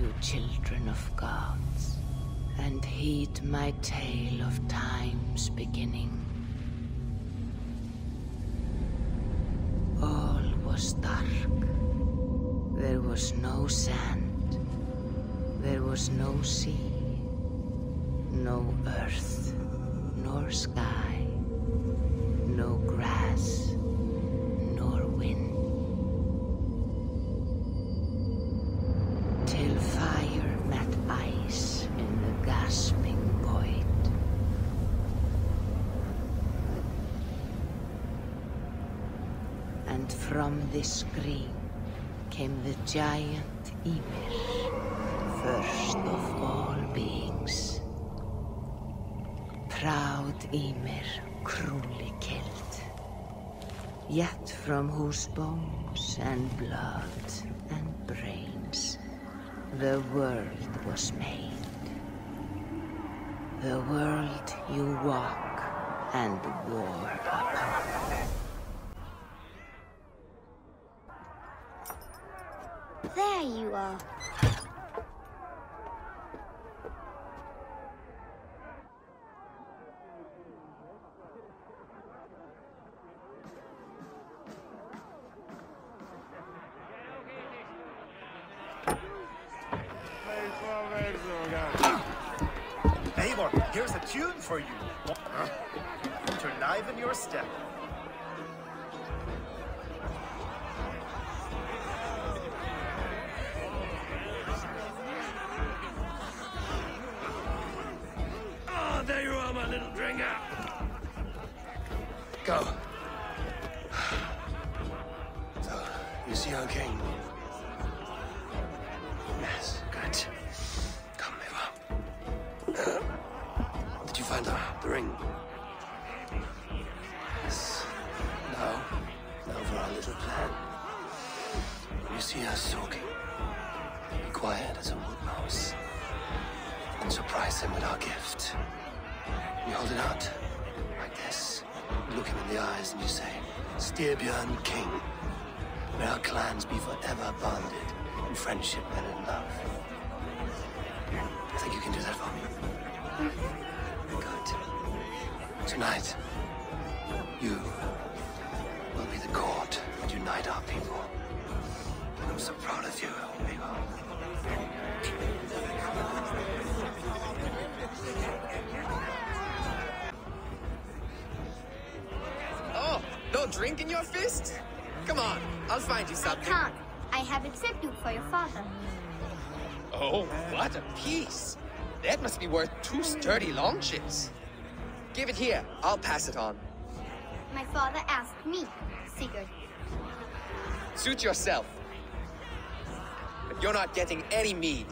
you children of gods, and heed my tale of time's beginning. All was dark. There was no sand. There was no sea. No earth, nor sky. No grass, nor wind. Till fire met ice in the gasping void. And from this scream came the giant Ymir, first of all beings. Proud Ymir, cruelly killed, yet from whose bones and blood and brains the world was made. The world you walk and war upon. There you are. Eivor, here's a tune for you. To liven your step. Oh, there you are, my little drinker. Go. So, you see our king? Yes, good. Come, Eivor. Did you find the ring? Yes. Now for our little plan. When you see us talking, be quiet as a wood mouse, and surprise him with our gift. You hold it out, like this. You look him in the eyes and you say, Styrbjörn King, may our clans be forever bonded in friendship and in love. I think you can do that for me. Good. Tonight, you will be the cord that unite our people. I'm so proud of you, Eivor. Oh, no drink in your fist? Come on, I'll find you something. I can't. I have a tribute for your father. Oh, what a piece. That must be worth 2 sturdy longships. Give it here, I'll pass it on. My father asked me, Sigurd. Suit yourself. But you're not getting any mead.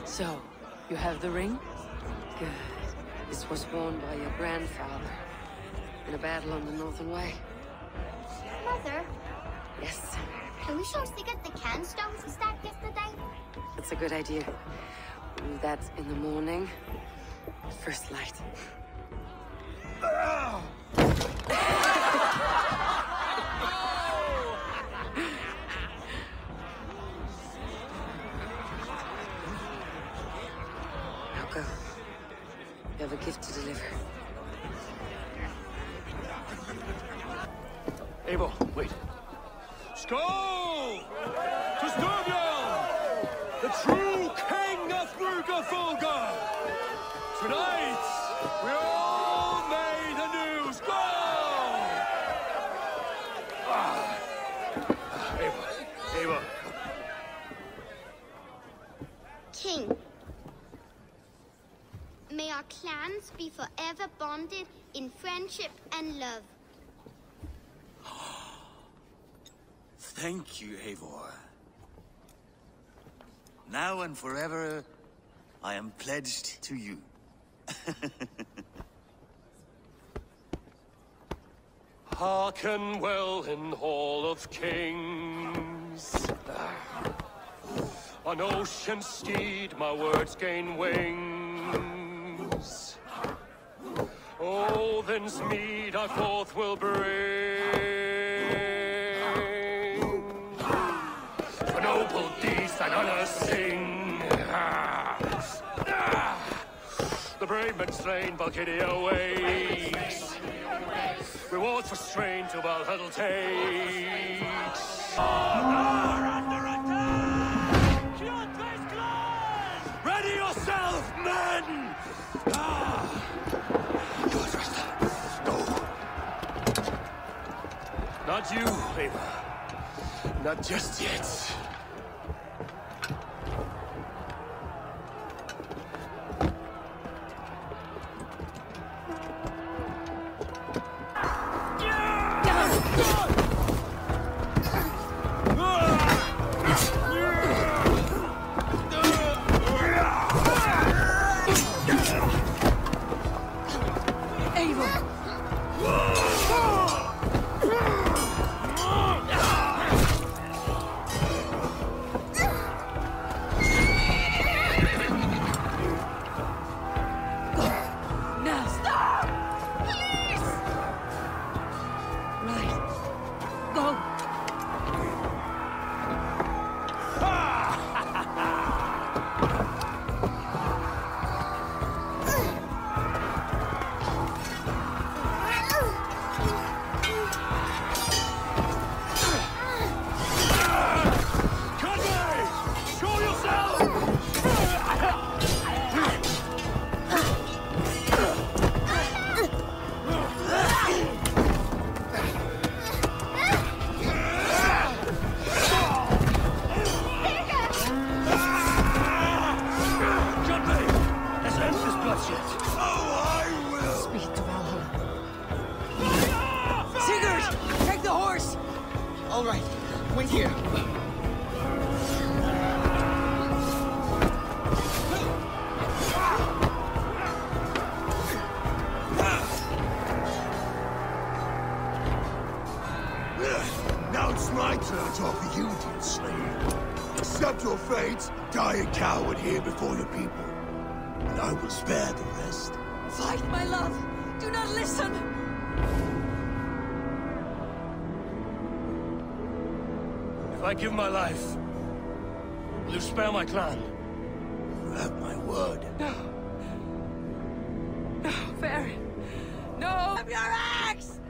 So, you have the ring? Good. This was worn by your grandfather in a battle on the Northern Way. Mother, Yes, can we show Sigurd the can stones we stacked yesterday? that's a good idea. We'll do that in the morning. First light. Now go. You have a gift to deliver. Eivor, wait. Skål! To Styrbjörn, the true king of Bruggerfolga! Tonight, we all made anew. Skål! Eivor. King, may our clans be forever bonded in friendship and love. Thank you, Eivor. Now and forever, I am pledged to you. Hearken well in Hall of Kings. On ocean steed, my words gain wings. Odin's mead I forth will bring. For noble deeds and honor sing. The brave men slain, Valhalla wakes. Rewards for strain to Valhalla takes. Under attack! Ready yourself, men! Do it, Rasta. Go. Not you, Ava. Not just yet. All right, wait here. Now it's my turn to offer you, dear slave. Accept your fate, die a coward here before your people, and I will spare the rest. Fight, my love! Do not listen! If I give my life, will you spare my clan? You have my word. No. No, Baron. No! Of your axe!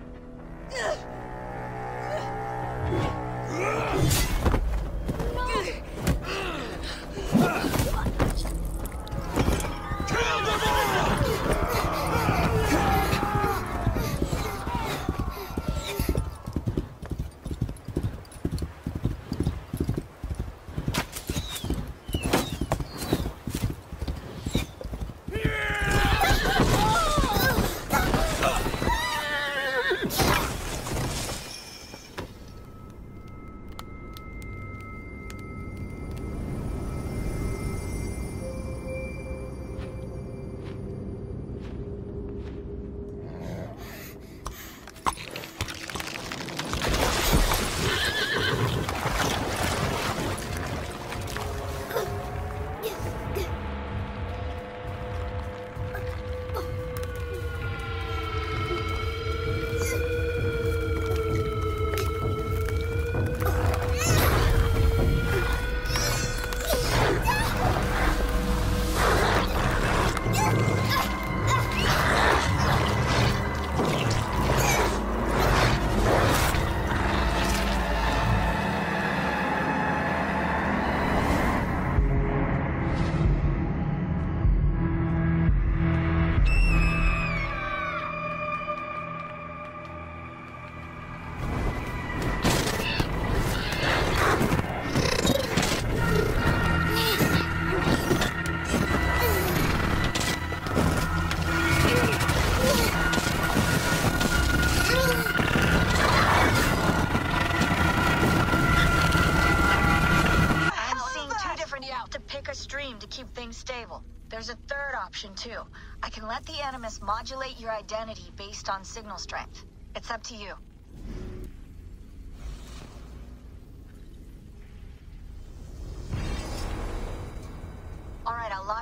To keep things stable. There's a third option, too. I can let the Animus modulate your identity based on signal strength. It's up to you.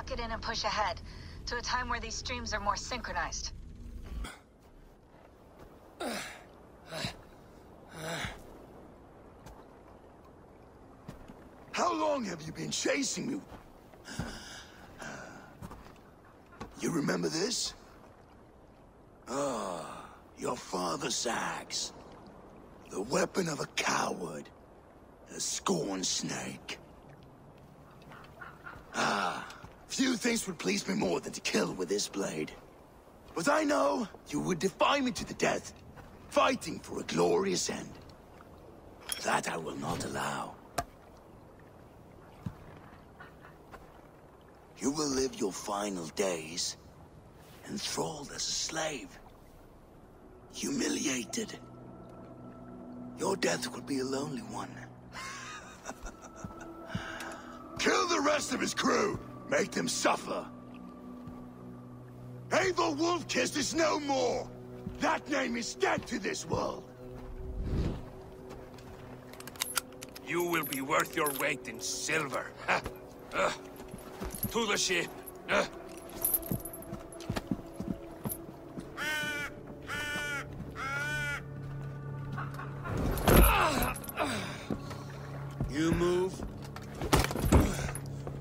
lock it in and push ahead, to a time where these streams are more synchronized. How long have you been chasing me? You remember this? Ah, your father's axe. The weapon of a coward. A scorned snake. Ah, few things would please me more than to kill with this blade. But I know you would defy me to the death, fighting for a glorious end. That I will not allow. You will live your final days enthralled as a slave. Humiliated. Your death will be a lonely one. Kill the rest of his crew! Make them suffer! Eivor Wolf-Kissed is no more! That name is dead to this world! You will be worth your weight in silver. To the ship. You move,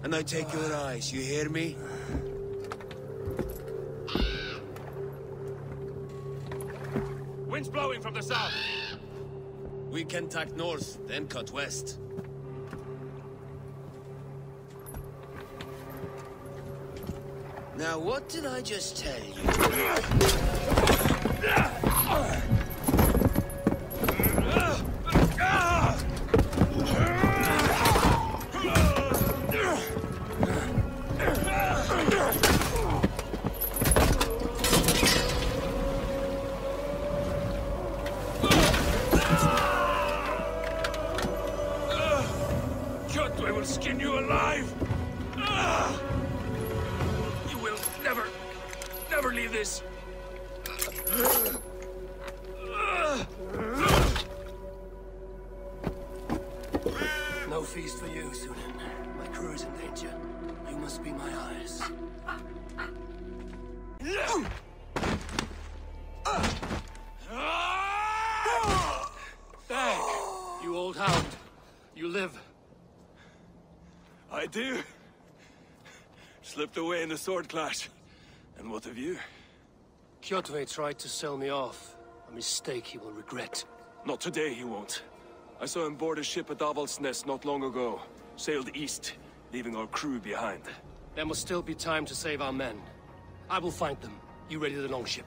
and I take your eyes, you hear me? Wind's blowing from the south. We can tack north, then cut west. Now, what did I just tell you? Kjotve will skin you alive! You will never leave this! No feast for you, Sunan. My crew is in danger. You must be my eyes. Dag, you old hound. You live. I do. Slipped away in the sword clash. And what of you? Kjotve tried to sell me off. A mistake he will regret. Not today, he won't. I saw him board a ship at Avaldsnes not long ago. Sailed east, leaving our crew behind. There must still be time to save our men. I will find them. You ready the longship?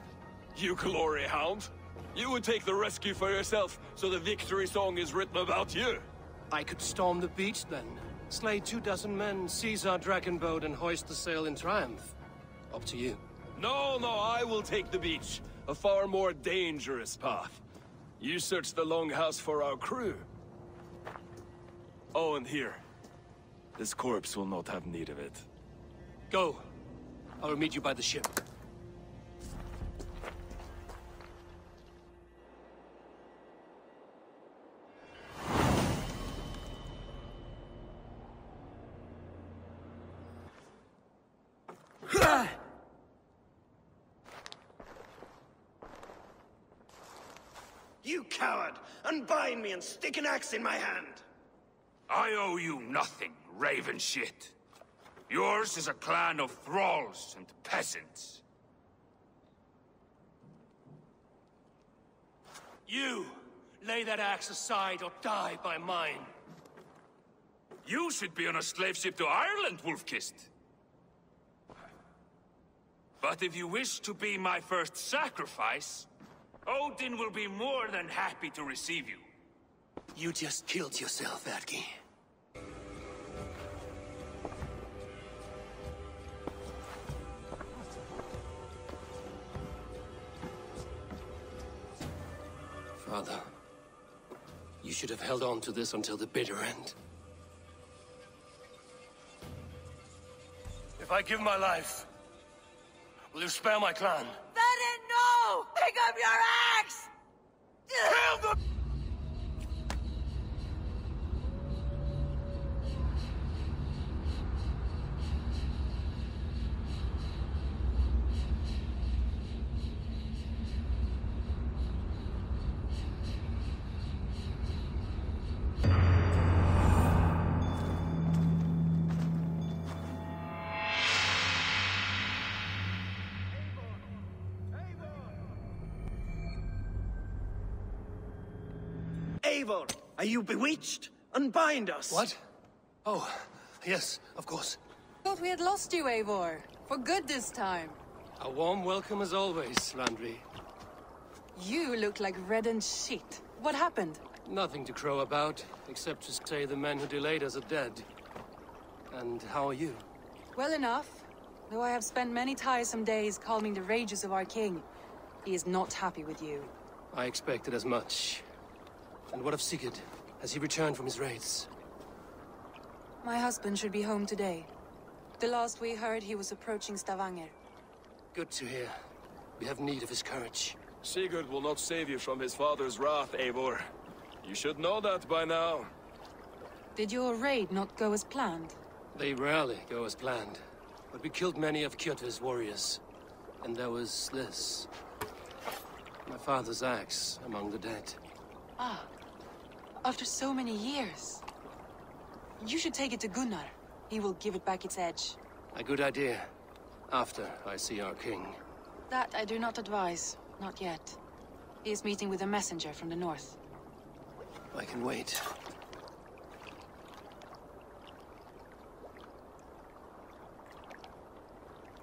You glory hound? You would take the rescue for yourself, so the victory song is written about you. I could storm the beach then. Slay 24 men, seize our dragon boat, and hoist the sail in triumph. Up to you. No, I will take the beach. A far more dangerous path. You search the longhouse for our crew. Oh, and here. This corpse will not have need of it. Go. I will meet you by the ship. You coward! Unbind me and stick an axe in my hand! I owe you nothing, raven shit. Yours is a clan of thralls and peasants. You! Lay that axe aside or die by mine. You should be on a slave ship to Ireland, Wolf-Kissed. But if you wish to be my first sacrifice, Odin will be more than happy to receive you. You just killed yourself, Adki. Father, you should have held on to this until the bitter end. If I give my life, will you spare my clan? Bennett, no! Pick up your axe! Kill them! Eivor, are you bewitched? Unbind us! What? Oh, yes, of course. Thought we had lost you, Eivor. For good this time. A warm welcome as always, Landry. You look like reddened shit. What happened? Nothing to crow about, except to say the men who delayed us are dead. And how are you? Well enough. Though I have spent many tiresome days calming the rages of our king. He is not happy with you. I expected as much. And what of Sigurd? Has he returned from his raids? My husband should be home today. The last we heard, he was approaching Stavanger. Good to hear. We have need of his courage. Sigurd will not save you from his father's wrath, Eivor. You should know that by now. Did your raid not go as planned? They rarely go as planned. But we killed many of Kjotve's warriors. And there was this. My father's axe among the dead. Ah. After so many years. You should take it to Gunnar. He will give it back its edge. A good idea. After I see our king. That I do not advise. Not yet. He is meeting with a messenger from the north. I can wait.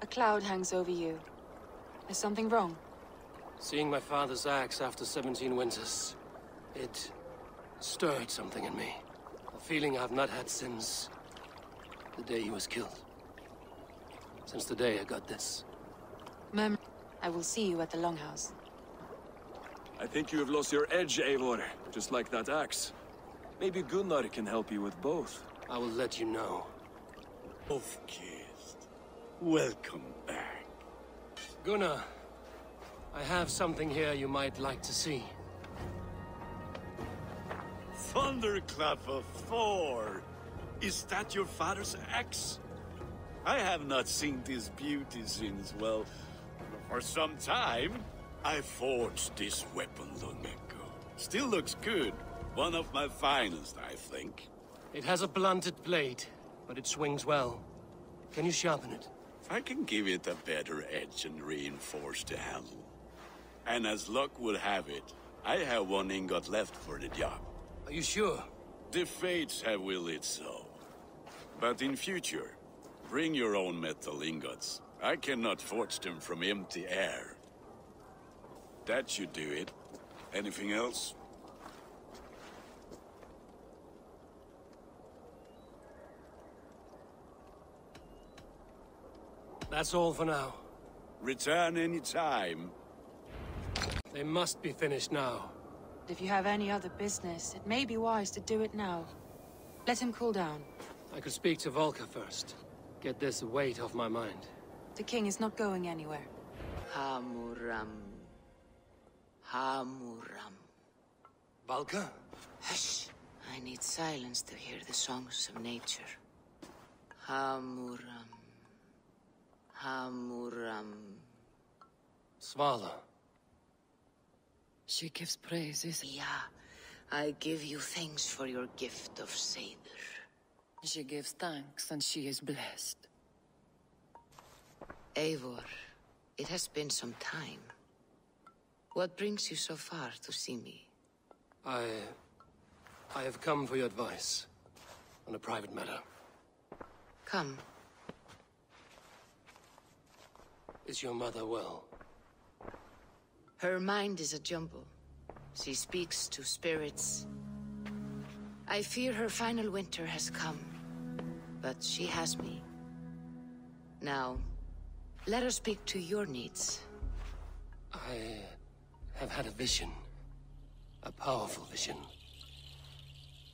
A cloud hangs over you. Is something wrong? Seeing my father's axe after 17 winters, it stirred something in me. A feeling I've not had since the day he was killed. Since the day I got this. I will see you at the Longhouse. I think you have lost your edge, Eivor. Just like that axe. Maybe Gunnar can help you with both. I will let you know. Of-kissed. Welcome back. Gunnar, I have something here you might like to see. Thunderclap of Thor! Is that your father's axe? I have not seen this beauty since, well, for some time. I forged this weapon long ago. Still looks good. One of my finest, I think. It has a blunted blade, but it swings well. Can you sharpen it? I can give it a better edge and reinforce the handle. And as luck would have it, I have one ingot left for the job. Are you sure? The fates have willed it so. But in future, bring your own metal ingots. I cannot forge them from empty air. That should do it. Anything else? That's all for now. Return any time. They must be finished now. If you have any other business, it may be wise to do it now. Let him cool down. I could speak to Volker first. Get this weight off my mind. The king is not going anywhere. Hamuram. Hamuram. Volker? Hush. I need silence to hear the songs of nature. Hamuram. Hamuram. Svala. She gives praises. Yeah. I give you thanks for your gift of Seder. She gives thanks and she is blessed. Eivor, it has been some time. What brings you so far to see me? I have come for your advice. On a private matter. Come. Is your mother well? Her mind is a jumble. She speaks to spirits. I fear her final winter has come. But she has me. Now, let her speak to your needs. I have had a vision. A powerful vision.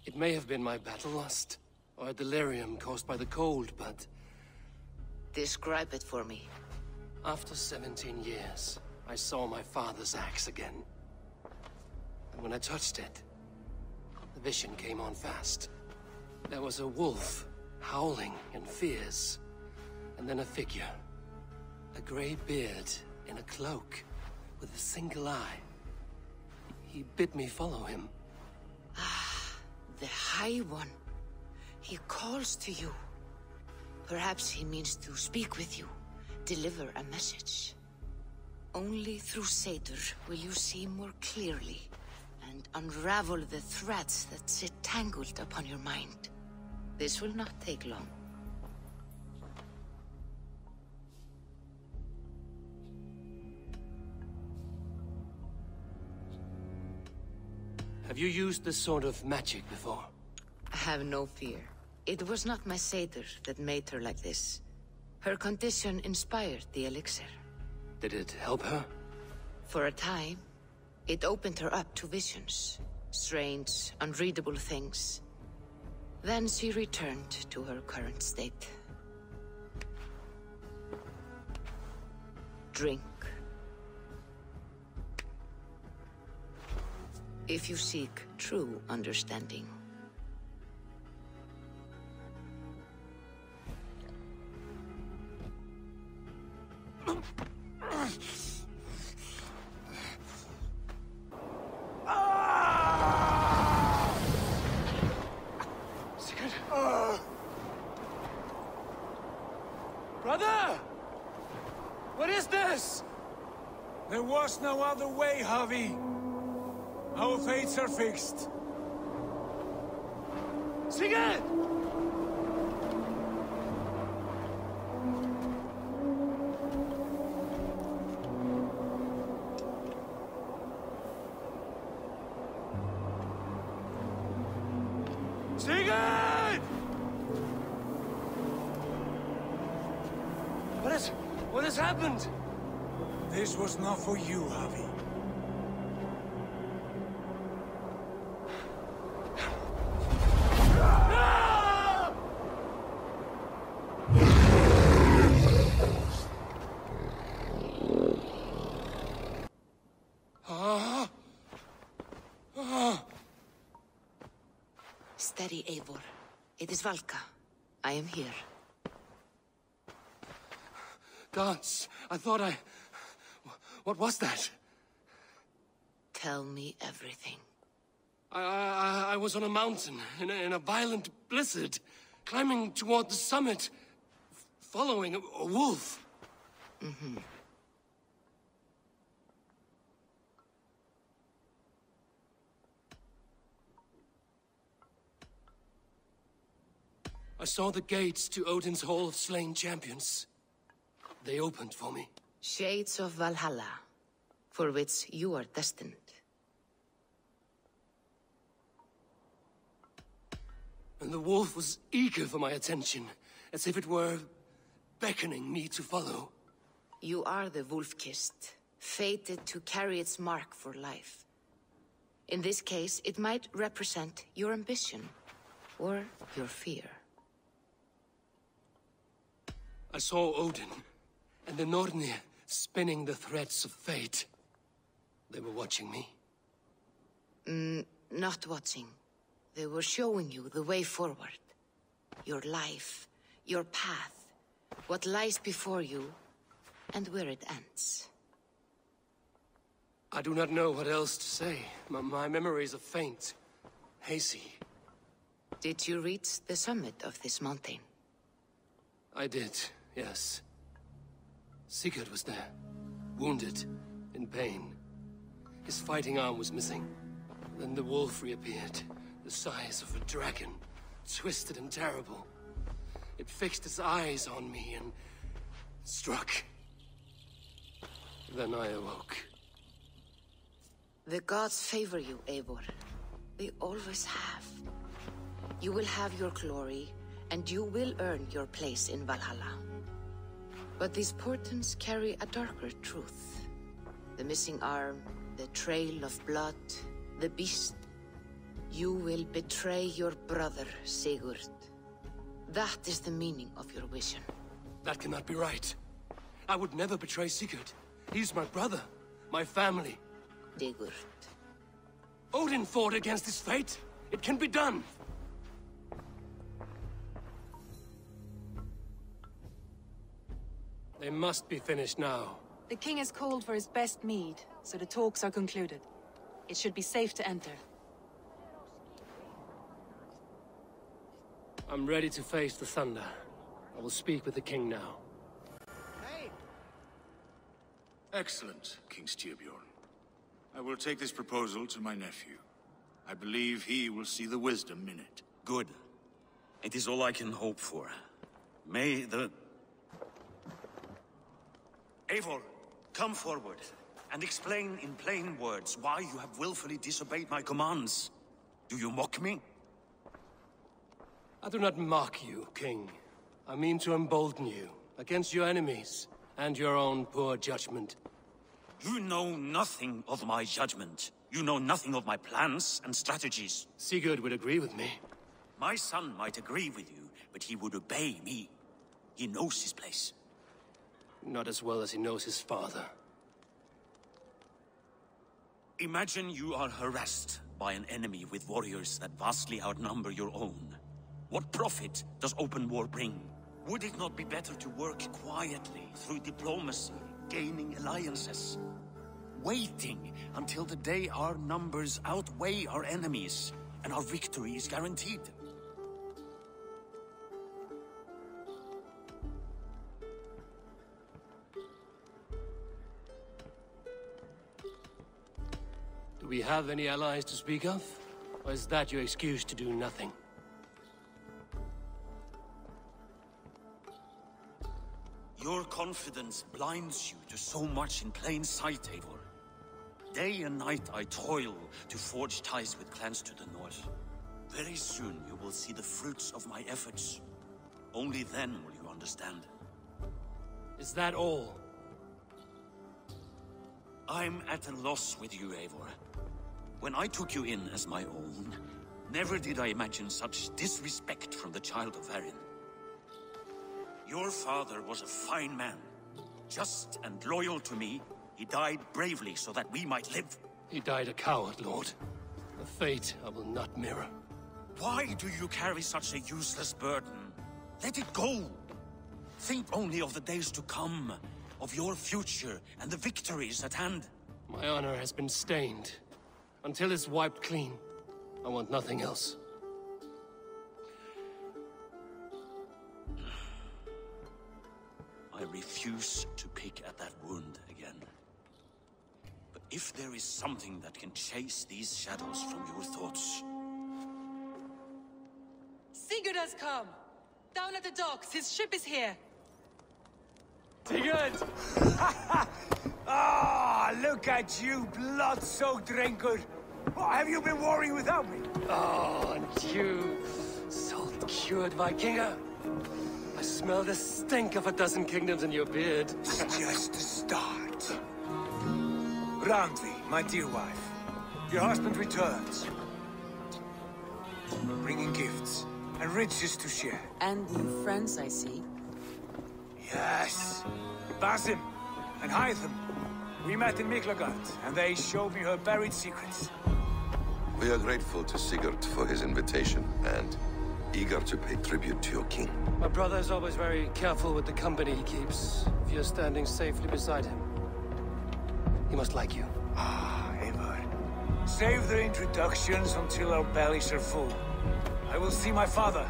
It may have been my battle lust, or a delirium caused by the cold, but... Describe it for me. After 17 years, I saw my father's axe again. And when I touched it, the vision came on fast. There was a wolf, howling and fierce, and then a figure. A grey beard in a cloak, with a single eye. He bid me follow him. Ah, the High One. He calls to you. Perhaps he means to speak with you, deliver a message. Only through Seder will you see more clearly, and unravel the threads that sit tangled upon your mind. This will not take long. Have you used this sort of magic before? Have no fear. It was not my satyr that made her like this. Her condition inspired the elixir. Did it help her? For a time, it opened her up to visions. Strange, unreadable things. Then she returned to her current state. Drink. If you seek true understanding. Brother! What is this? There was no other way, Javi. Our fates are fixed. Sigurd! Sigurd! What has happened? This was not for you, Javi. Steady, Eivor. It is Valka. I am here. Gods, I thought What was that? Tell me everything. I was on a mountain, in a violent blizzard, climbing toward the summit, following a wolf. Mm-hmm. I saw the gates to Odin's Hall of Slain Champions. They opened for me. Shades of Valhalla, for which you are destined. And the wolf was eager for my attention, as if it were beckoning me to follow. You are the wolf-kissed, fated to carry its mark for life. In this case, it might represent your ambition, or your fear. I saw Odin, and the Nornir spinning the threads of fate. They were watching me. Not watching. They were showing you the way forward. Your life, your path, what lies before you, and where it ends. I do not know what else to say. My memories are faint, hazy. Did you reach the summit of this mountain? I did, yes. Sigurd was there, wounded, in pain. His fighting arm was missing. Then the wolf reappeared, the size of a dragon, twisted and terrible. It fixed its eyes on me and struck. Then I awoke. The gods favor you, Eivor. They always have. You will have your glory, and you will earn your place in Valhalla. But these portents carry a darker truth. The missing arm, the trail of blood, the beast. You will betray your brother, Sigurd. That is the meaning of your vision. That cannot be right. I would never betray Sigurd. He's my brother, my family. Sigurd. Odin fought against his fate. It can be done. They must be finished now. The king has called for his best mead, so the talks are concluded. It should be safe to enter. I'm ready to face the thunder. I will speak with the king now. Excellent, King Styrbjorn. I will take this proposal to my nephew. I believe he will see the wisdom in it. Good. It is all I can hope for. May the... Eivor, come forward, and explain in plain words why you have willfully disobeyed my commands. Do you mock me? I do not mock you, King. I mean to embolden you against your enemies and your own poor judgment. You know nothing of my judgment. You know nothing of my plans and strategies. Sigurd would agree with me. My son might agree with you, but he would obey me. He knows his place. Not as well as he knows his father. Imagine you are harassed by an enemy with warriors that vastly outnumber your own. What profit does open war bring? Would it not be better to work quietly, through diplomacy, gaining alliances? Waiting until the day our numbers outweigh our enemies, and our victory is guaranteed. Do we have any allies to speak of? Or is that your excuse to do nothing? Your confidence blinds you to so much in plain sight, Eivor. Day and night I toil to forge ties with clans to the north. Very soon you will see the fruits of my efforts. Only then will you understand. Is that all? I'm at a loss with you, Eivor. When I took you in as my own, never did I imagine such disrespect from the child of Varin. Your father was a fine man. Just and loyal to me, he died bravely so that we might live. He died a coward, Lord. A fate I will not mirror. Why do you carry such a useless burden? Let it go! Think only of the days to come, of your future and the victories at hand. My honor has been stained. Until it's wiped clean, I want nothing else. I refuse to pick at that wound again. But if there is something that can chase these shadows from your thoughts... Sigurd has come! Down at the docks, his ship is here! Sigurd! Ah, look at you, blood-soaked drinker! What have you been worrying without me? Oh, and you, salt-cured Vikinger! I smell the stink of a dozen kingdoms in your beard. It's just the start. Randvi, my dear wife, your husband returns. Bringing gifts and riches to share. And new friends, I see. Yes. Basim and Hytham. We met in Miklagard, and they showed me her buried secrets. We are grateful to Sigurd for his invitation, and eager to pay tribute to your king. My brother is always very careful with the company he keeps. If you're standing safely beside him, he must like you. Ah, Eivor. Save the introductions until our bellies are full. I will see my father.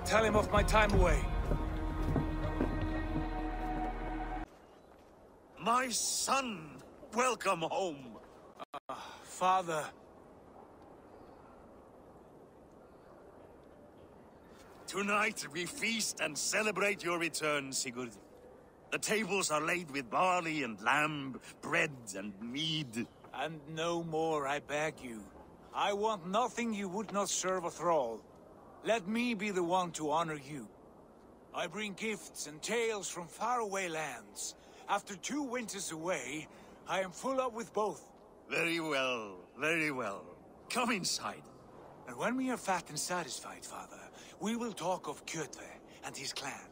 Tell him of my time away. My son! Welcome home! Father. Tonight we feast and celebrate your return, Sigurd. The tables are laid with barley and lamb, bread and mead. And no more, I beg you. I want nothing you would not serve a thrall. Let me be the one to honor you. I bring gifts and tales from faraway lands. After 2 winters away, I am full up with both. Very well, very well. Come inside. And when we are fat and satisfied, Father, we will talk of Kjotve and his clan,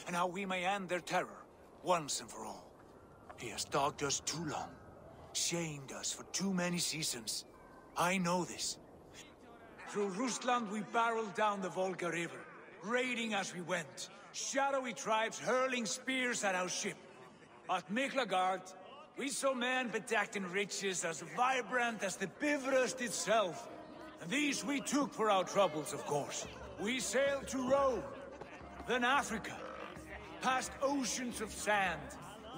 and how we may end their terror, once and for all. He has dogged us too long, shamed us for too many seasons. I know this. Through Rusland we barreled down the Volga River, raiding as we went, shadowy tribes hurling spears at our ship. At Miklagard, we saw men bedecked in riches as vibrant as the Bifrost itself. And these we took for our troubles, of course. We sailed to Rome, then Africa, past oceans of sand,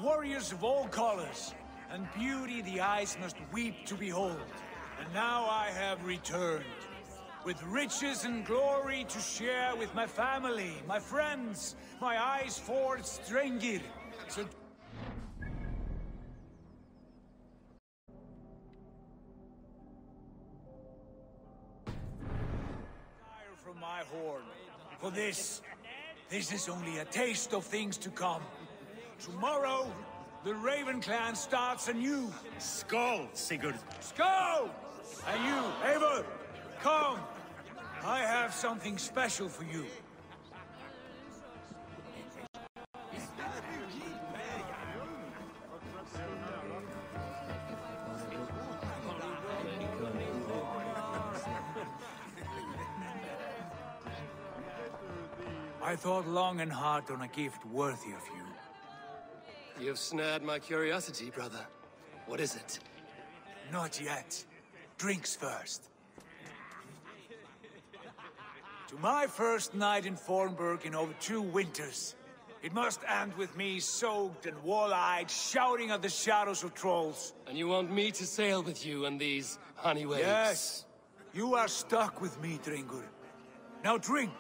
warriors of all colors, and beauty the eyes must weep to behold. And now I have returned, with riches and glory to share with my family, my friends, my eyes-forged Strengir. So from my horn. For this is only a taste of things to come. Tomorrow, the Raven clan starts anew. Skål, Sigurd. Skål! And you, Eivor, come. I have something special for you. I thought long and hard on a gift worthy of you. You've snared my curiosity, brother. What is it? Not yet. Drinks first. To my first night in Fornburg in over 2 winters. It must end with me soaked and wall-eyed, shouting at the shadows of trolls. And you want me to sail with you on these honey waves? Yes. You are stuck with me, Dringur. Now drink.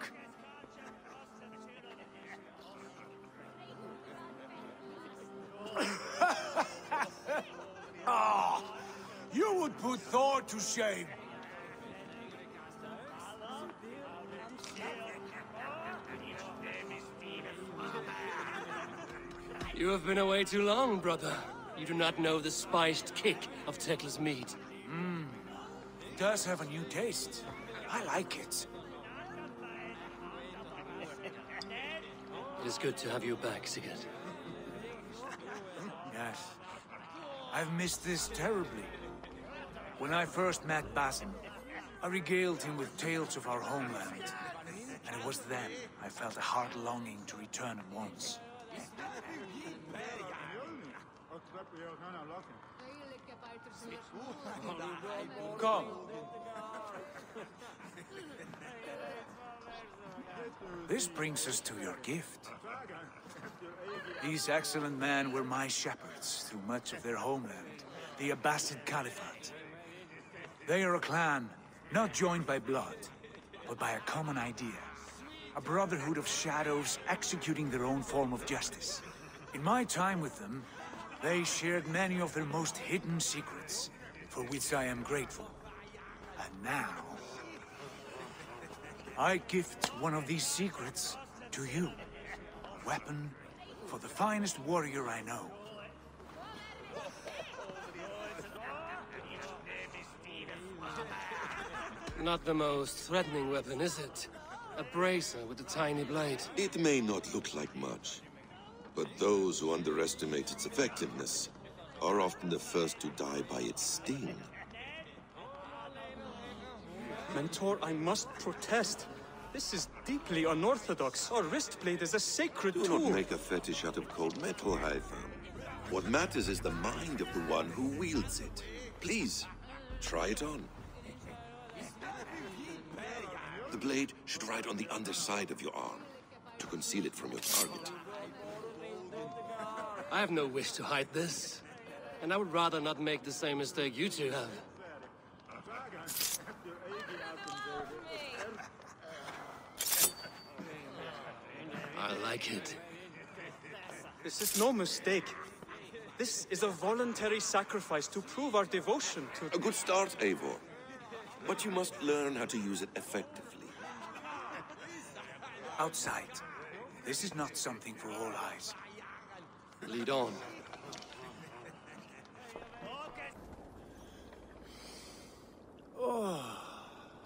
Ah, you would put Thor to shame. You have been away too long, brother. You do not know the spiced kick of Tekla's meat. It does have a new taste. I like it. It is good to have you back, Sigurd. Yes. I've missed this terribly. When I first met Basim, I regaled him with tales of our homeland. And it was then I felt a heart longing to return at once. Come. This brings us to your gift. These excellent men were my shepherds through much of their homeland, the Abbasid Caliphate. They are a clan, not joined by blood, but by a common idea. A brotherhood of shadows executing their own form of justice. In my time with them, they shared many of their most hidden secrets, for which I am grateful. And now, I gift one of these secrets to you. A weapon for the finest warrior I know. Not the most threatening weapon, is it? A bracer with a tiny blade. It may not look like much, but those who underestimate its effectiveness are often the first to die by its sting. Mentor, I must protest. This is deeply unorthodox. Our wrist blade is a sacred tool. Do not make a fetish out of cold metal, Hytham. What matters is the mind of the one who wields it. Please, try it on. The blade should ride on the underside of your arm, to conceal it from your target. I have no wish to hide this. And I would rather not make the same mistake you two have. I like it. This is no mistake. This is a voluntary sacrifice to prove our devotion to... A good start, Eivor. But you must learn how to use it effectively. Outside. This is not something for all eyes. Lead on. Oh,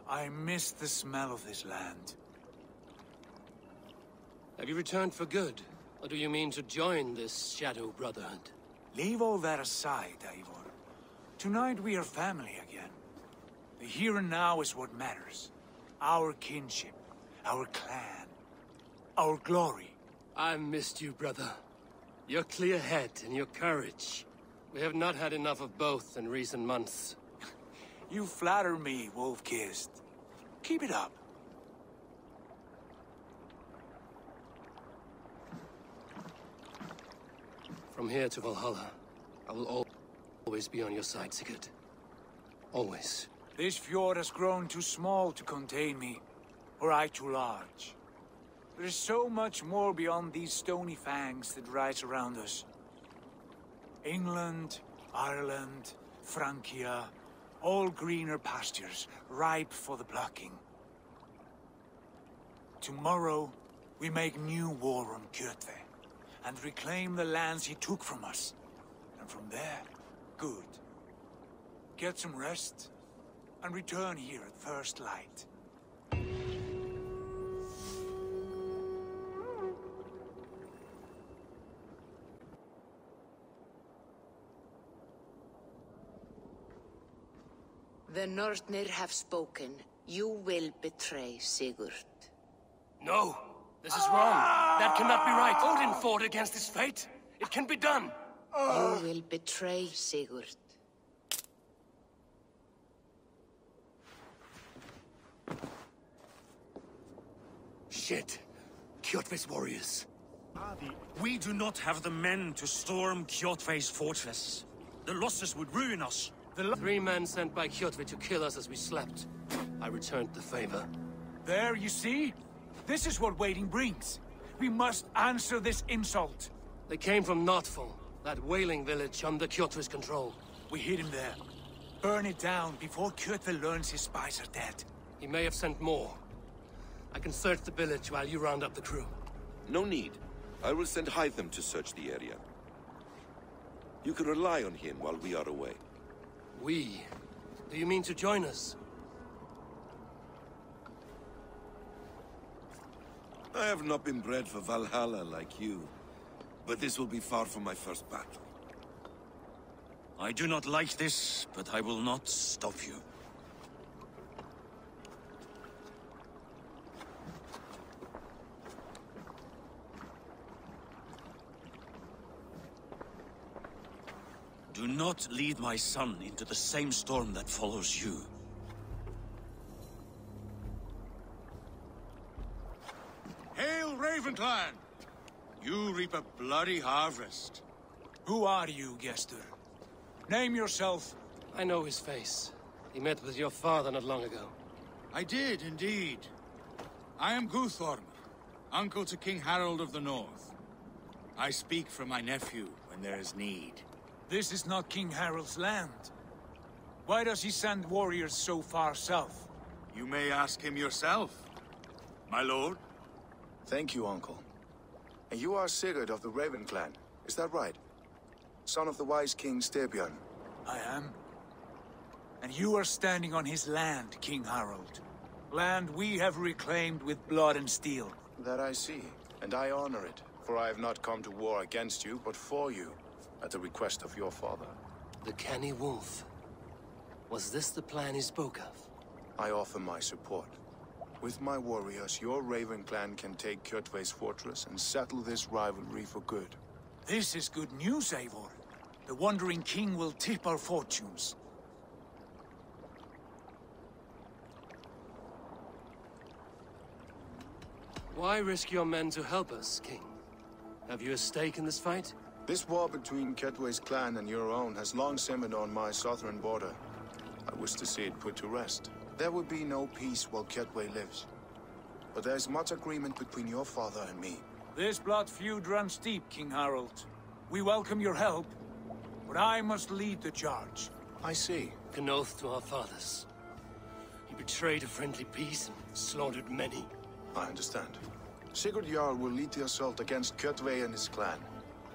I miss the smell of this land. Have you returned for good? Or do you mean to join this Shadow Brotherhood? Leave all that aside, Eivor. Tonight we are family again. The here and now is what matters. Our kinship, our clan, our glory. I missed you, brother. Your clear head and your courage. We have not had enough of both in recent months. You flatter me, Wolf-Kissed. Keep it up. From here to Valhalla, I will Always be on your side, Sigurd. Always. This fjord has grown too small to contain me, or I too large. There is so much more beyond these stony fangs that rise around us. England, Ireland, Francia, all greener pastures, ripe for the plucking. Tomorrow, we make new war on Kjotve, and reclaim the lands he took from us. And from there, good. Get some rest, and return here at first light. The Northnir have spoken. You will betray Sigurd. No! This is wrong! That cannot be right! Odin fought against his fate! It can be done! You will betray Sigurd. Shit! Kjotve's warriors. We do not have the men to storm Kjotve's fortress. The losses would ruin us. The 3 men sent by Kjotve to kill us as we slept. I returned the favor. There, you see? This is what waiting brings. We must answer this insult. They came from Notful, that whaling village under Kjotve's control. We hid him there. Burn it down before Kjotve learns his spies are dead. He may have sent more. I can search the village while you round up the crew. No need. I will send Hytham to search the area. You can rely on him while we are away. We? Do you mean to join us? I have not been bred for Valhalla like you, but this will be far from my first battle. I do not like this, but I will not stop you. Do not lead my son into the same storm that follows you. Hail, Ravenclan! You reap a bloody harvest. Who are you, Gester? Name yourself. I know his face. He met with your father not long ago. I did, indeed. I am Guthorm, uncle to King Harold of the North. I speak for my nephew when there is need. This is not King Harold's land. Why does he send warriors so far south? You may ask him yourself, my lord. Thank you, uncle. And you are Sigurd of the Raven clan, is that right? Son of the wise King Styrbjörn. I am. And you are standing on his land, King Harold. Land we have reclaimed with blood and steel. That I see, and I honor it. For I have not come to war against you, but for you, at the request of your father. The canny wolf. Was this the plan he spoke of? I offer my support. With my warriors, your Raven clan can take Kjotve's fortress and settle this rivalry for good. This is good news, Eivor. The Wandering King will tip our fortunes. Why risk your men to help us, King? Have you a stake in this fight? This war between Kjotve's clan and your own has long simmered on my southern border. I wish to see it put to rest. There will be no peace while Kjotve lives. But there's much agreement between your father and me. This blood feud runs deep, King Harold. We welcome your help, but I must lead the charge. I see. An oath to our fathers. He betrayed a friendly peace and slaughtered many. I understand. Sigurd Jarl will lead the assault against Kjotve and his clan.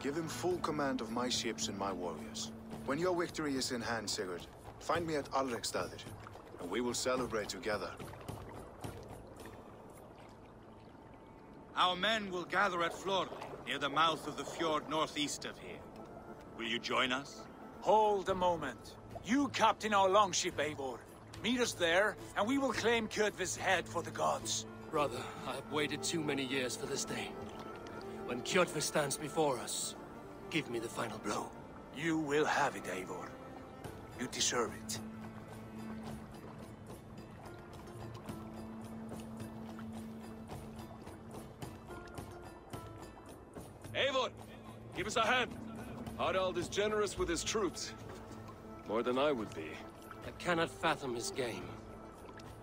Give him full command of my ships and my warriors. When your victory is in hand, Sigurd, find me at Alrekstadir, and we will celebrate together. Our men will gather at Flor, near the mouth of the fjord northeast of here. Will you join us? Hold a moment. You captain our longship, Eivor. Meet us there, and we will claim Kjotve's head for the gods. Brother, I have waited too many years for this day. When Kjotve stands before us, give me the final blow. You will have it, Eivor. You deserve it. Eivor, give us a hand. Harald is generous with his troops. More than I would be. I cannot fathom his game.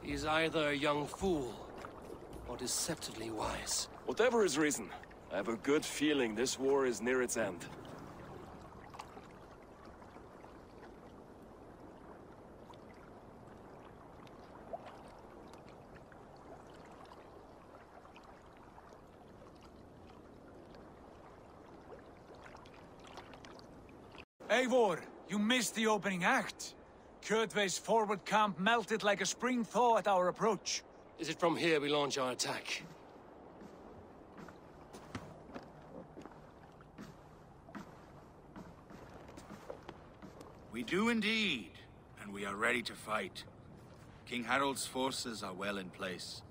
He's either a young fool, or deceptively wise. Whatever his reason, I have a good feeling this war is near its end. Eivor, you missed the opening act. Kjotve's forward camp melted like a spring thaw at our approach. Is it from here we launch our attack? We do indeed, and we are ready to fight. King Harold's forces are well in place.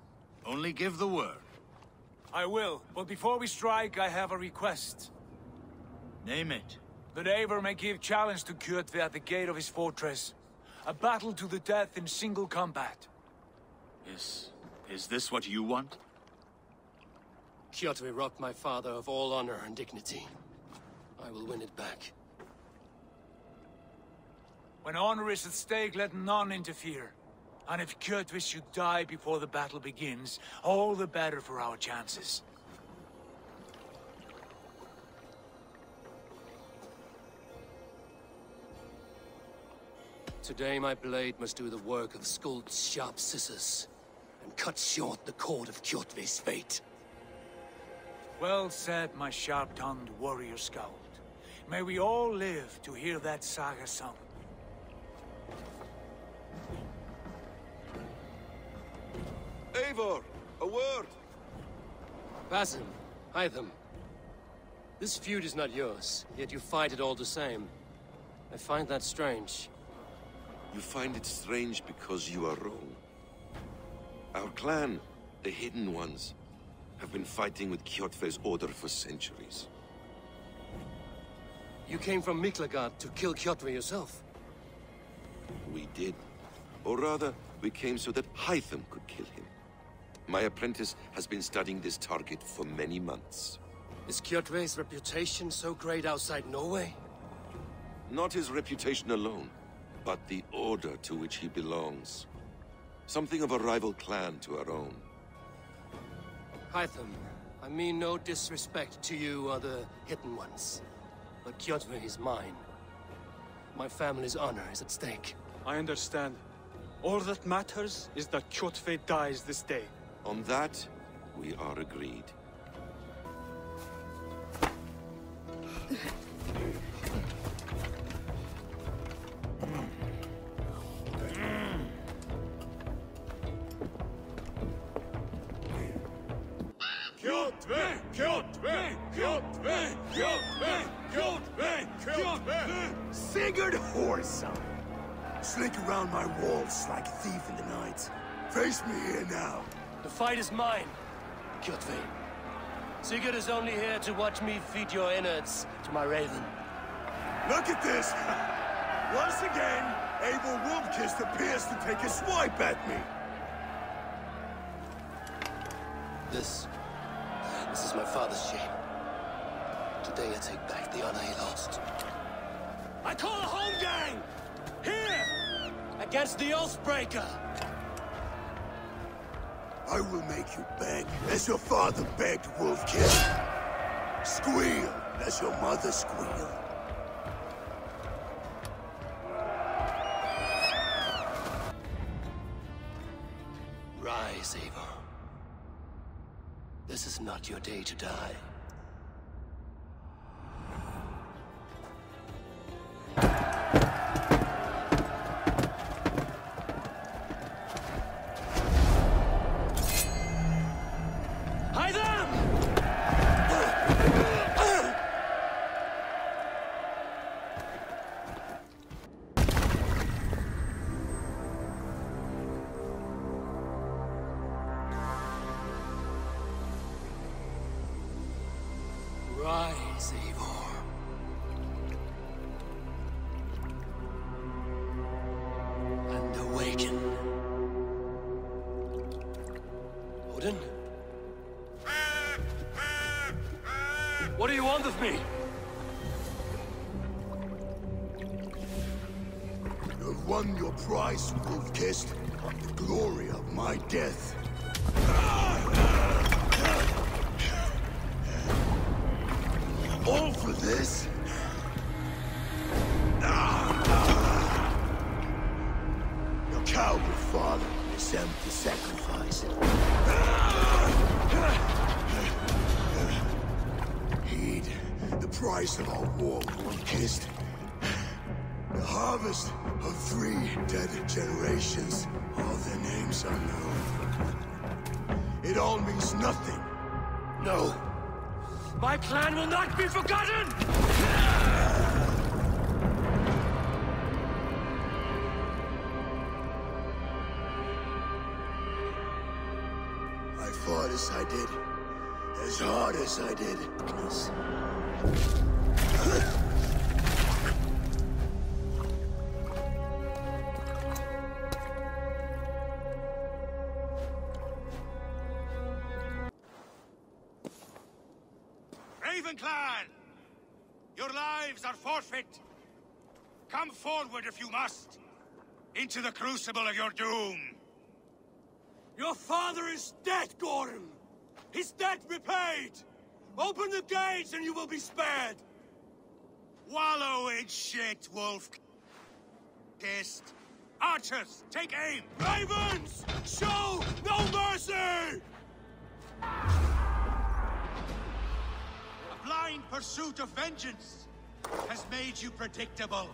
Only give the word. I will, but before we strike, I have a request. Name it. That Eivor may give challenge to Kjotve at the gate of his fortress. A battle to the death in single combat. Is this what you want? Kjotve robbed my father of all honor and dignity. I will win it back. When honor is at stake, let none interfere. And if Kjotve should die before the battle begins, all the better for our chances. Today my blade must do the work of Skuld's sharp scissors, and cut short the cord of Kjotve's fate. Well said, my sharp-tongued warrior Skald. May we all live to hear that saga sung. Eivor, a word! Pass him. Hide them. This feud is not yours, yet you fight it all the same. I find that strange. You find it strange because you are wrong. Our clan, the Hidden Ones, have been fighting with Kjotve's order for centuries. You came from Miklagard to kill Kjotve yourself? We did. Or rather, we came so that Hytham could kill him. My apprentice has been studying this target for many months. Is Kjotve's reputation so great outside Norway? Not his reputation alone, but the order to which he belongs. Something of a rival clan to our own. Hytham, I mean no disrespect to you or the Hidden Ones, but Kjotve is mine. My family's honor is at stake. I understand. All that matters is that Kjotve dies this day. On that, we are agreed. Kjotve! Kjotve! Kjotve! Kjotve! Kjotve! Kjotve! Sigurd Whoreson! Slink around my walls like a thief in the night. Face me here now. The fight is mine, Kjotve. Sigurd is only here to watch me feed your innards to my raven. Look at this! Once again, Abel Wolfkiss appears to take a swipe at me. This is my father's shame. Today I take back the honor he lost. I call a home gang! Here! Against the Oathbreaker! I will make you beg, as your father begged, Wolfkiss. Squeal, as your mother squealed. Rise, Eivor. This is not your day to die. Rise, Eivor. And awaken. Odin? What do you want of me? won your prize, wolf-kissed. The glory of my death. All for this? Your coward father is empty sacrifice. Heed the price of our war, wolf-kissed. The harvest of 3 dead generations. All their names are known. It all means nothing. No. My clan will not be forgotten! I fought as I did. As hard as I did. Raven Clan! Your lives are forfeit. Come forward if you must. Into the crucible of your doom. Your father is dead, Gorm! His debt repaid! Open the gates and you will be spared! Wallow in shit, wolf. Kissed. Archers, take aim! Ravens! Show no mercy! A blind pursuit of vengeance has made you predictable.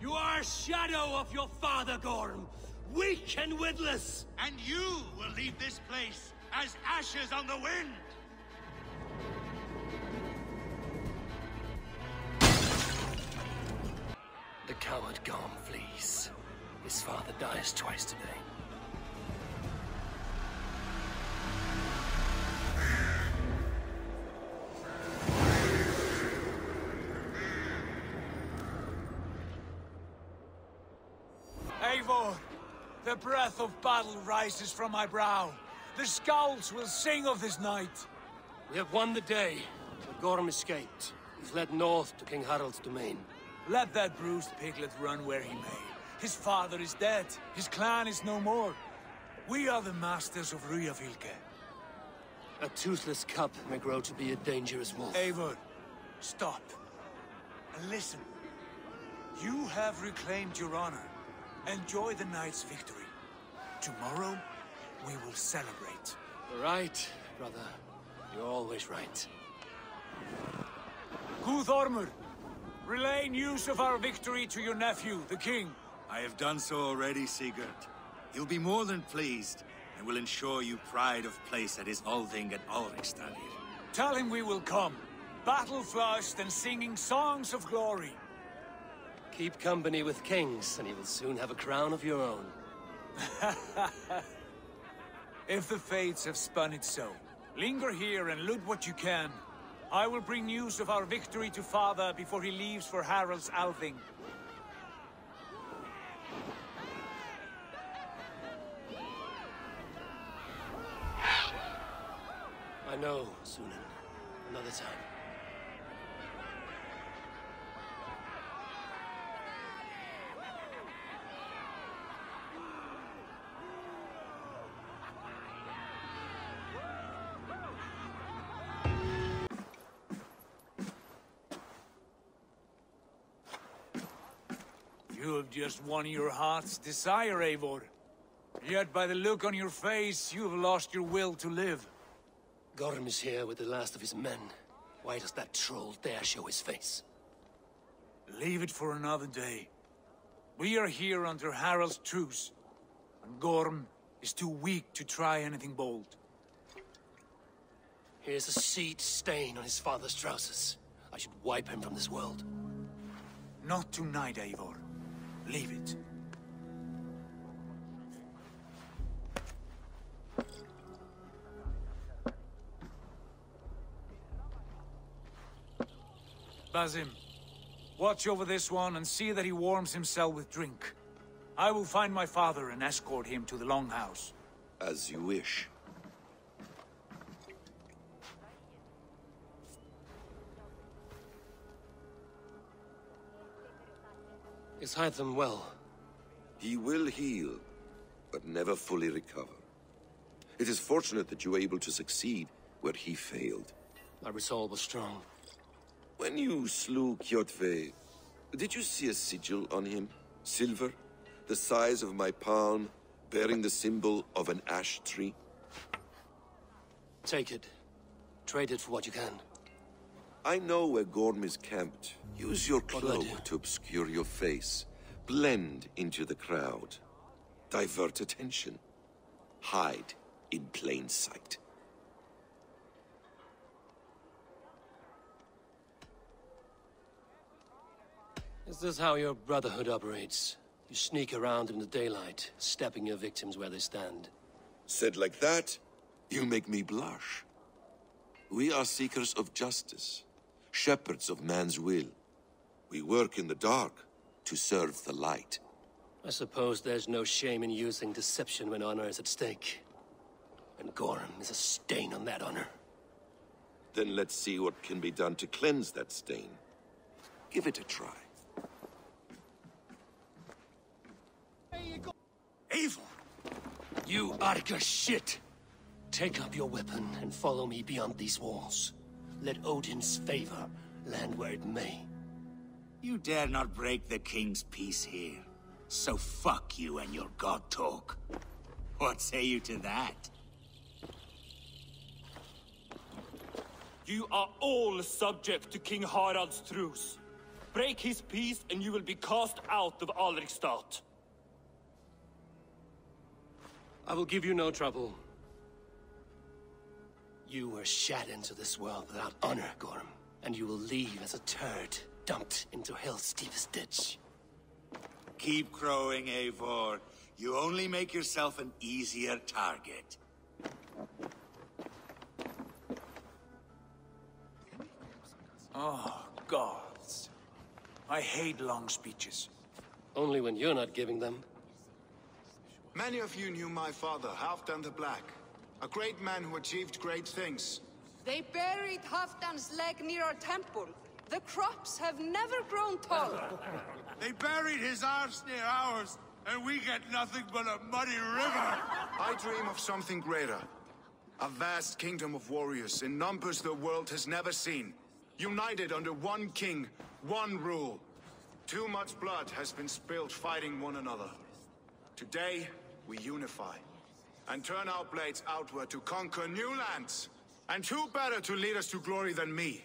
You are a shadow of your father, Gorm! Weak and witless! And you will leave this place as ashes on the wind! The coward Gorm flees. His father dies twice today. Eivor, the breath of battle rises from my brow. The scouts will sing of this night. We have won the day, but Gorm escaped. He fled north to King Harald's domain. Let that bruised piglet run where he may. His father is dead. His clan is no more. We are the masters of Ryafylke. A toothless cub may grow to be a dangerous wolf. Eivor, stop. And listen. You have reclaimed your honor. Enjoy the night's victory. Tomorrow, we will celebrate. Right, brother. You're always right. Guthormur, relay news of our victory to your nephew, the king. I have done so already, Sigurd. He'll be more than pleased, and will ensure you pride of place at his Althing at Ulrichstadir. Tell him we will come, battle-flushed and singing songs of glory. Keep company with kings, and you will soon have a crown of your own. If the fates have spun it so, linger here and loot what you can. I will bring news of our victory to father before he leaves for Harald's Althing. I know, Sunan. Another time. You have just won your heart's desire, Eivor. Yet by the look on your face, you have lost your will to live. Gorm is here with the last of his men. Why does that troll dare show his face? Leave it for another day. We are here under Harald's truce, and Gorm is too weak to try anything bold. Here's a seed stain on his father's trousers. I should wipe him from this world. Not tonight, Eivor. Leave it. Basim, watch over this one and see that he warms himself with drink. I will find my father and escort him to the Longhouse. As you wish. Is hide them well. He will heal, but never fully recover. It is fortunate that you were able to succeed where he failed. My resolve was strong. When you slew Kjotve, did you see a sigil on him? Silver, the size of my palm, bearing the symbol of an ash tree? Take it. Trade it for what you can. I know where Gorm is camped. Use your cloak to obscure your face. Blend into the crowd. Divert attention. Hide in plain sight. Is this how your Brotherhood operates? You sneak around in the daylight, stepping your victims where they stand. Said like that, you make me blush. We are seekers of justice, shepherds of man's will. We work in the dark to serve the light. I suppose there's no shame in using deception when honor is at stake. And Gorm is a stain on that honor. Then let's see what can be done to cleanse that stain. Give it a try. Eivor! You Arga shit! Take up your weapon and follow me beyond these walls. Let Odin's favor land where it may. You dare not break the king's peace here. So fuck you and your god talk. What say you to that? You are all subject to King Harald's truce. Break his peace and you will be cast out of Alrikstad. I will give you no trouble. You were shat into this world without honor, Gorm, and you will leave as a turd, dumped into hell's deepest ditch. Keep crowing, Eivor. You only make yourself an easier target. Oh, gods. I hate long speeches. Only when you're not giving them. Many of you knew my father, Halfdan the Black. A great man who achieved great things. They buried Halfdan's leg near our temple. The crops have never grown taller. They buried his arse near ours, and we get nothing but a muddy river. I dream of something greater. A vast kingdom of warriors in numbers the world has never seen. United under one king, one rule. Too much blood has been spilled fighting one another. Today, we unify. And turn our blades outward to conquer new lands. And who better to lead us to glory than me?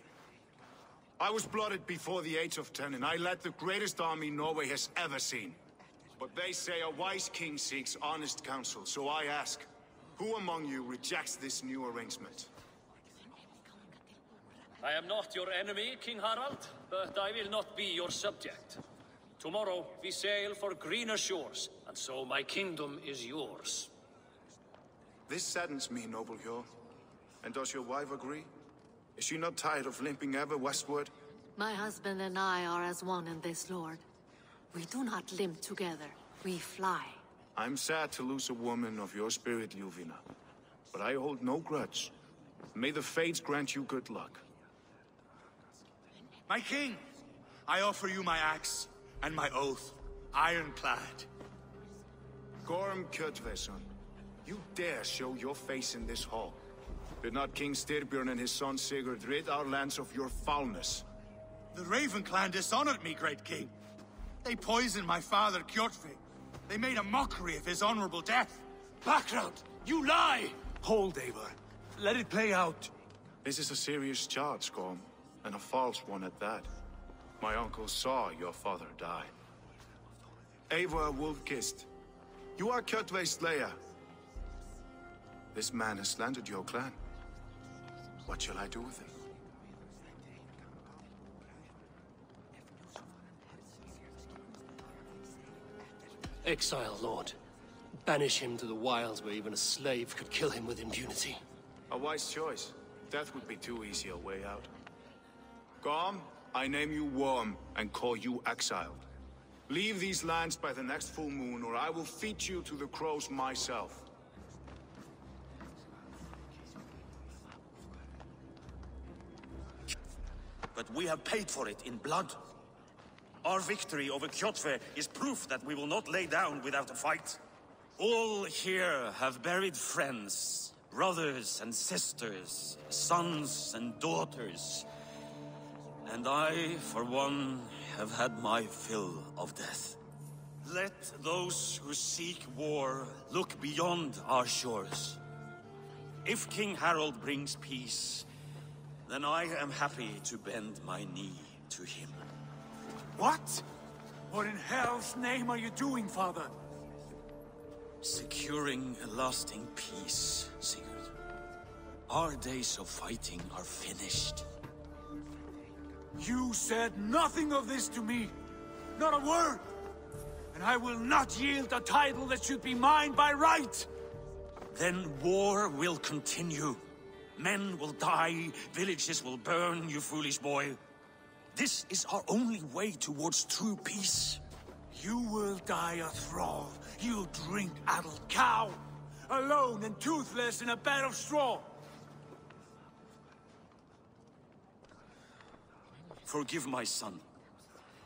I was blooded before the age of 10, and I led the greatest army Norway has ever seen. But they say a wise king seeks honest counsel, so I ask, who among you rejects this new arrangement? I am not your enemy, King Harald, but I will not be your subject. Tomorrow we sail for greener shores, and so my kingdom is yours. This saddens me, noble Hjor. And does your wife agree? Is she not tired of limping ever westward? My husband and I are as one in this, Lord. We do not limp together, we fly. I'm sad to lose a woman of your spirit, Ljuvina. But I hold no grudge. May the fates grant you good luck. My king, I offer you my axe and my oath, ironclad. Gorm Kjotveson, you dare show your face in this hall. Did not King Styrbjörn and his son Sigurd rid our lands of your foulness? The Raven clan dishonored me, great king. They poisoned my father, Kjotve. They made a mockery of his honorable death. Background! You lie! Hold, Eivor. Let it play out. This is a serious charge, Gorm, and a false one at that. My uncle saw your father die. Eivor Wolf-Kissed, you are Kjotve's slayer. This man has slandered your clan. What shall I do with him? Exile, Lord. Banish him to the wilds where even a slave could kill him with impunity. A wise choice. Death would be too easy a way out. Gorm, I name you Worm and call you exiled. Leave these lands by the next full moon, or I will feed you to the crows myself. But we have paid for it in blood. Our victory over Kjotve is proof that we will not lay down without a fight. All here have buried friends, brothers and sisters, sons and daughters. And I, for one, have had my fill of death. Let those who seek war look beyond our shores. If King Harald brings peace, then I am happy to bend my knee to him. What? What in hell's name are you doing, father? Securing a lasting peace, Sigurd. Our days of fighting are finished. You said nothing of this to me. Not a word. And I will not yield a title that should be mine by right. Then war will continue. Men will die, villages will burn, you foolish boy. This is our only way towards true peace. You will die a thrall. You'll drink addled cow. Alone and toothless in a bed of straw. Forgive my son.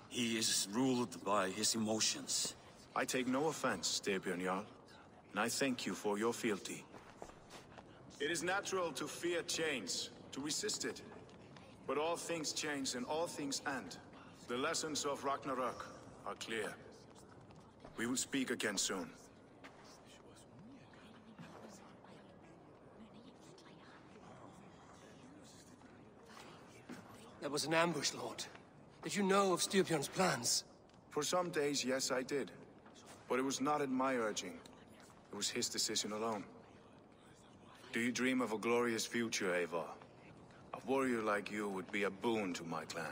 He is ruled by his emotions. I take no offense, Styrbjörn Jarl, and I thank you for your fealty. It is natural to fear change, to resist it. But all things change and all things end. The lessons of Ragnarok are clear. We will speak again soon. That was an ambush, Lord. Did you know of Styrbjörn's plans? For some days, yes, I did. But it was not at my urging. It was his decision alone. Do you dream of a glorious future, Eivor? A warrior like you would be a boon to my clan.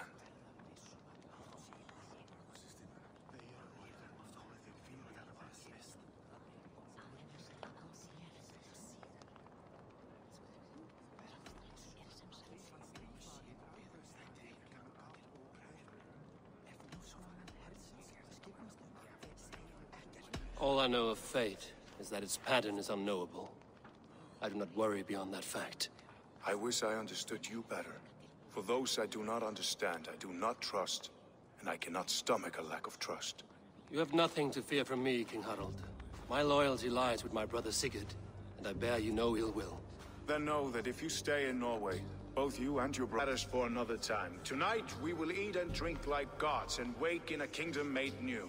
All I know of fate is that its pattern is unknowable. I do not worry beyond that fact. I wish I understood you better. For those I do not understand, I do not trust, and I cannot stomach a lack of trust. You have nothing to fear from me, King Harald. My loyalty lies with my brother Sigurd, and I bear you no ill will. Then know that if you stay in Norway, both you and your brothers for another time. Tonight we will eat and drink like gods and wake in a kingdom made new.